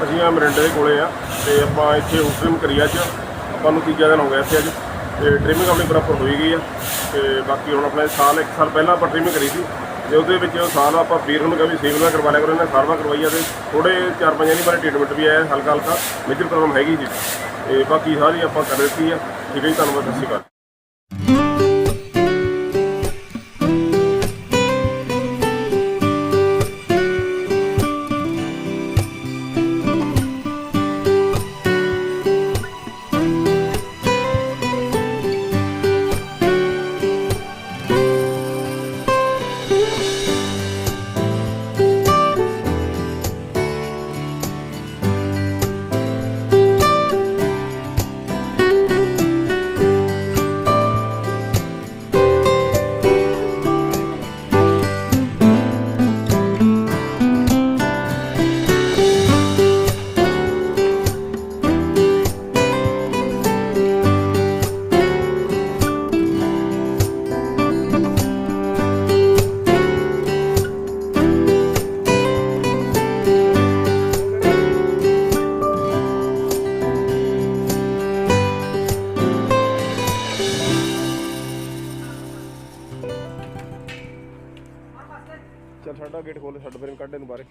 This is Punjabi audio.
ਅਸੀਂ ਆ ਮਰਿੰਡੇ ਦੇ ਕੋਲੇ ਆ ਤੇ ਆਪਾਂ ਇੱਥੇ ਹੂਫ ਟ੍ਰਿਮ ਕਰੀ ਅੱਜ ਆਪਾਂ ਨੂੰ ਤੀਜਾ ਦਿਨ ਹੋ ਗਿਆ ਇੱਥੇ ਅੱਜ ਤੇ ਟ੍ਰਿਮਿੰਗ ਆਪਣੀ ਬਰਾਬਰ ਹੋਈ ਗਈ ਆ ਤੇ ਬਾਕੀ ਹੁਣ ਆਪਣੇ ਇੱਕ ਸਾਲ ਪਹਿਲਾਂ ਆਪਾਂ ਟ੍ਰਿਮਿੰਗ ਕਰੀ ਸੀ ਤੇ ਉਹਦੇ ਵਿੱਚ ਸਾਲ ਆਪਾਂ ਵੀਰ ਨੂੰ ਕਿਹਾ ਵੀ ਸੇਵ ਨਾਲ ਕਰਵਾ ਲਿਆ ਕਰੋ, ਇਹਨੇ ਸਾਲ ਕਰਵਾਈ ਆ ਤੇ ਥੋੜ੍ਹੇ 4-5 ਦਿਨ ਬਾਰੇ ਟ੍ਰੀਟਮੈਂਟ ਵੀ ਆਇਆ ਹਲਕਾ ਮੇਜਰ ਪ੍ਰੋਬਲਮ ਹੈਗੀ ਜੀ ਤੇ ਬਾਕੀ ਸਾਰੀ ਆਪਾਂ ਕਰ ਦਿੱਤੀ ਆ। ਠੀਕ ਹੈ ਜੀ, ਧੰਨਵਾਦ, ਸਤਿ ਸ਼੍ਰੀ ਅਕਾਲ। ਚੱਲ ਸਾਡਾ ਗੇਟ ਖੋਲ੍ਹ, ਛੱਡ ਫਿਰ ਕੱਢ ਇਹਨੂੰ ਬਾਹਰ।